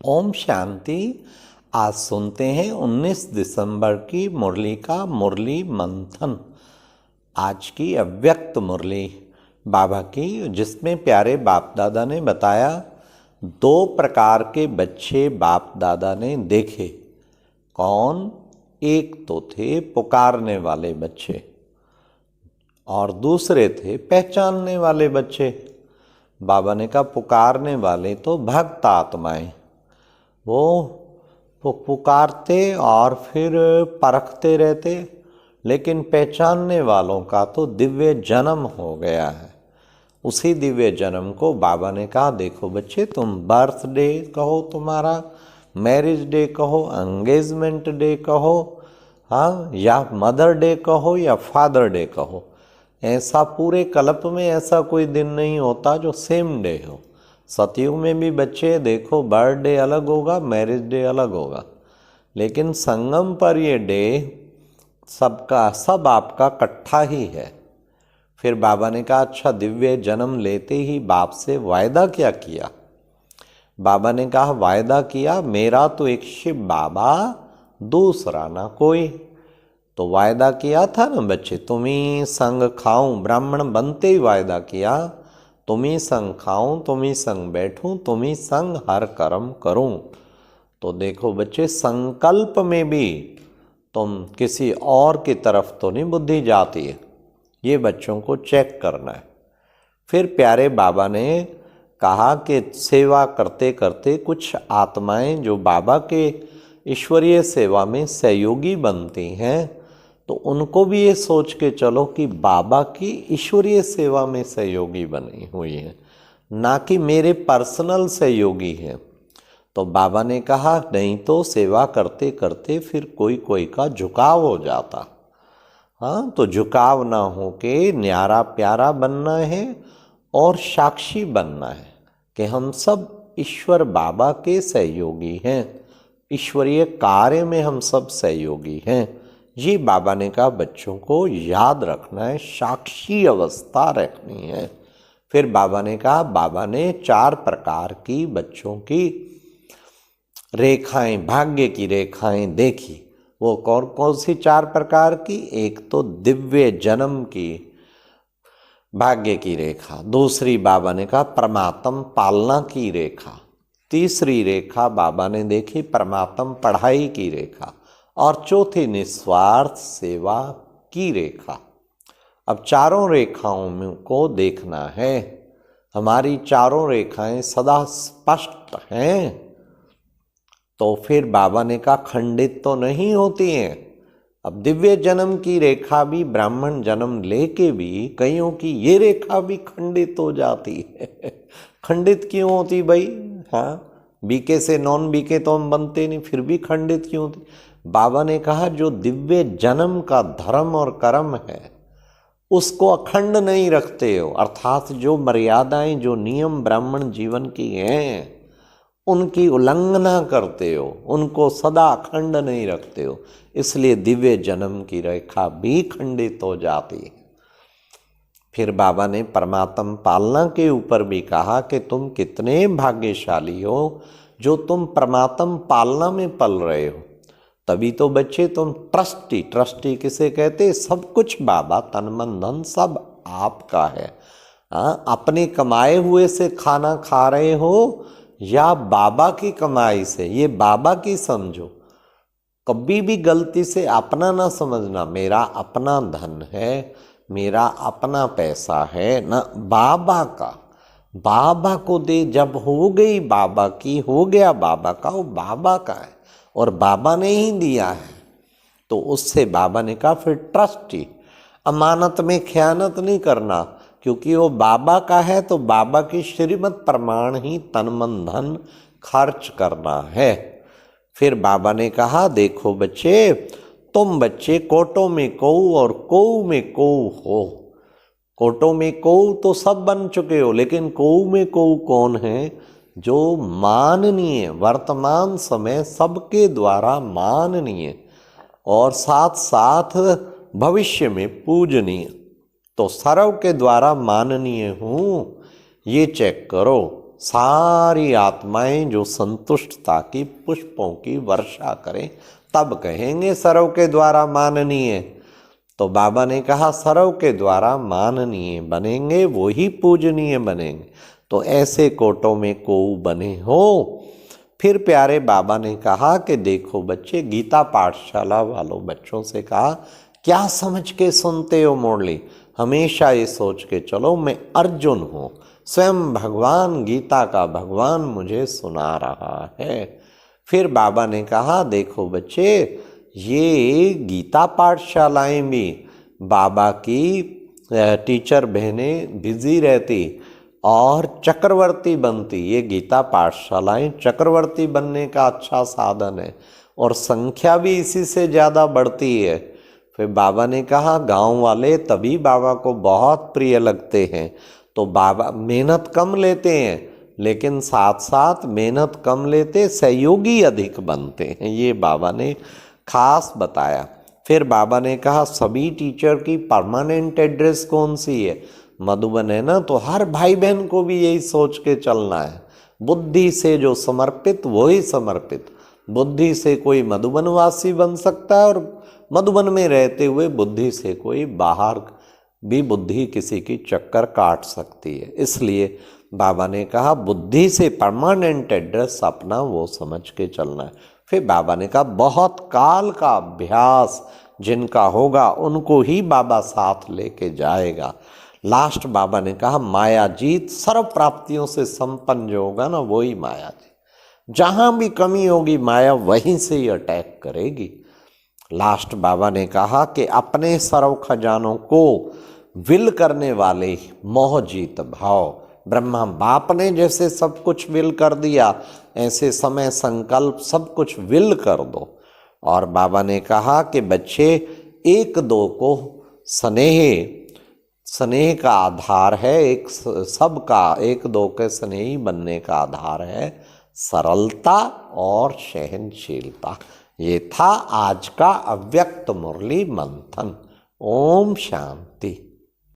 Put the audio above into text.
ओम शांति। आज सुनते हैं 19 दिसंबर की मुरली का मुरली मंथन। आज की अव्यक्त मुरली बाबा की, जिसमें प्यारे बाप दादा ने बताया 2 प्रकार के बच्चे बाप दादा ने देखे। कौन? एक तो थे पुकारने वाले बच्चे और दूसरे थे पहचानने वाले बच्चे। बाबा ने कहा पुकारने वाले तो भक्त आत्माएं, वो पुकारते और फिर परखते रहते, लेकिन पहचानने वालों का तो दिव्य जन्म हो गया है। उसी दिव्य जन्म को बाबा ने कहा देखो बच्चे, तुम बर्थडे कहो, तुम्हारा मैरिज डे कहो, एंगेजमेंट डे कहो, हाँ, या मदर डे कहो या फादर डे कहो, ऐसा पूरे कल्प में ऐसा कोई दिन नहीं होता जो सेम डे हो। सतयुग में भी बच्चे देखो, बर्थडे अलग होगा, मैरिज डे अलग होगा, लेकिन संगम पर ये डे सबका सब आपका इकट्ठा ही है। फिर बाबा ने कहा अच्छा, दिव्य जन्म लेते ही बाप से वायदा क्या किया? बाबा ने कहा वायदा किया, मेरा तो एक शिव बाबा, दूसरा ना कोई। तो वायदा किया था ना बच्चे, तुम ही संग खाऊं, ब्राह्मण बनते ही वायदा किया, तुम ही संग खाऊं, तुम ही संग बैठूं, तुम ही संग हर कर्म करूं। तो देखो बच्चे, संकल्प में भी तुम किसी और की तरफ तो नहीं बुद्धि जाती है, ये बच्चों को चेक करना है। फिर प्यारे बाबा ने कहा कि सेवा करते करते कुछ आत्माएं जो बाबा के ईश्वरीय सेवा में सहयोगी बनती हैं, तो उनको भी ये सोच के चलो कि बाबा की ईश्वरीय सेवा में सहयोगी बनी हुई है, ना कि मेरे पर्सनल सहयोगी हैं। तो बाबा ने कहा नहीं तो सेवा करते करते फिर कोई कोई का झुकाव हो जाता। हाँ, तो झुकाव ना हो के न्यारा प्यारा बनना है और साक्षी बनना है कि हम सब ईश्वर बाबा के सहयोगी हैं, ईश्वरीय कार्य में हम सब सहयोगी हैं। ये बाबा ने कहा बच्चों को याद रखना है, साक्षी अवस्था रखनी है। फिर बाबा ने कहा, बाबा ने 4 प्रकार की बच्चों की रेखाएं, भाग्य की रेखाएं देखी। वो कौन कौन सी 4 प्रकार की? एक तो दिव्य जन्म की भाग्य की रेखा, दूसरी बाबा ने कहा परमात्म पालना की रेखा, तीसरी रेखा बाबा ने देखी परमात्म पढ़ाई की रेखा, और चौथी निस्वार्थ सेवा की रेखा। अब चारों रेखाओं को देखना है। हमारी चारों रेखाएं सदा स्पष्ट हैं, तो फिर बाबा ने कहा खंडित तो नहीं होती हैं। अब दिव्य जन्म की रेखा भी ब्राह्मण जन्म लेके भी कईयों की ये रेखा भी खंडित हो जाती है। खंडित क्यों होती भाई? हाँ, बीके से नॉन बीके तो हम बनते नहीं, फिर भी खंडित क्यों होती? बाबा ने कहा जो दिव्य जन्म का धर्म और कर्म है उसको अखंड नहीं रखते हो, अर्थात जो मर्यादाएं, जो नियम ब्राह्मण जीवन की हैं उनकी उल्लंघना करते हो, उनको सदा अखंड नहीं रखते हो, इसलिए दिव्य जन्म की रेखा भी खंडित हो जाती है। फिर बाबा ने परमात्म पालना के ऊपर भी कहा कि तुम कितने भाग्यशाली हो जो तुम परमात्म पालना में पल रहे हो। तभी तो बच्चे तुम ट्रस्टी, ट्रस्टी किसे कहते? सब कुछ बाबा, तन मन धन सब आपका है। अपने कमाए हुए से खाना खा रहे हो या बाबा की कमाई से, ये बाबा की समझो। कभी भी गलती से अपना ना समझना, मेरा अपना धन है, मेरा अपना पैसा है ना, बाबा का। बाबा को दे, जब हो गई बाबा की, हो गया बाबा का, वो बाबा का है और बाबा ने ही दिया है। तो उससे बाबा ने कहा फिर ट्रस्टी, अमानत में खयानत नहीं करना, क्योंकि वो बाबा का है तो बाबा की श्रीमत प्रमाण ही तन मन धन खर्च करना है। फिर बाबा ने कहा देखो बच्चे, तुम बच्चे कोटों में कौ और कौ में कौ हो। कोटों में कौ तो सब बन चुके हो, लेकिन कौ में कौ कौन है? जो माननीय, वर्तमान समय सबके द्वारा माननीय और साथ साथ भविष्य में पूजनीय, तो सर्व के द्वारा माननीय हूँ, ये चेक करो। सारी आत्माएं जो संतुष्टता की पुष्पों की वर्षा करें, तब कहेंगे सर्व के द्वारा माननीय। तो बाबा ने कहा सर्व के द्वारा माननीय बनेंगे वो ही पूजनीय बनेंगे। तो ऐसे कोटों में को बने हो। फिर प्यारे बाबा ने कहा कि देखो बच्चे, गीता पाठशाला वालों बच्चों से कहा क्या समझ के सुनते हो मुरली? हमेशा ये सोच के चलो मैं अर्जुन हूँ, स्वयं भगवान गीता का भगवान मुझे सुना रहा है। फिर बाबा ने कहा देखो बच्चे, ये गीता पाठशालाएं भी बाबा की टीचर बहनें बिजी रहती और चक्रवर्ती बनती। ये गीता पाठशालाएं चक्रवर्ती बनने का अच्छा साधन है और संख्या भी इसी से ज़्यादा बढ़ती है। फिर बाबा ने कहा गांव वाले तभी बाबा को बहुत प्रिय लगते हैं। तो बाबा मेहनत कम लेते हैं, लेकिन साथ साथ मेहनत कम लेते सहयोगी अधिक बनते हैं, ये बाबा ने खास बताया। फिर बाबा ने कहा सभी टीचर की परमानेंट एड्रेस कौन सी है? मधुबन है ना, तो हर भाई बहन को भी यही सोच के चलना है। बुद्धि से जो समर्पित वही समर्पित। बुद्धि से कोई मधुबनवासी बन सकता है और मधुबन में रहते हुए बुद्धि से कोई बाहर भी बुद्धि किसी की चक्कर काट सकती है। इसलिए बाबा ने कहा बुद्धि से परमानेंट एड्रेस अपना वो समझ के चलना है। फिर बाबा ने कहा बहुत काल का अभ्यास जिनका होगा उनको ही बाबा साथ लेके जाएगा। लास्ट बाबा ने कहा माया जीत, सर्व प्राप्तियों से संपन्न जो होगा ना वही माया जीत। जहाँ भी कमी होगी माया वहीं से ही अटैक करेगी। लास्ट बाबा ने कहा कि अपने सर्व खजानों को विल करने वाले मोह जीत भाव। ब्रह्मा बाप ने जैसे सब कुछ विल कर दिया, ऐसे समय संकल्प सब कुछ विल कर दो। और बाबा ने कहा कि बच्चे एक दो को स्नेह का आधार है, एक सबका एक दो के स्नेही बनने का आधार है सरलता और सहनशीलता। ये था आज का अव्यक्त मुरली मंथन। ओम शांति।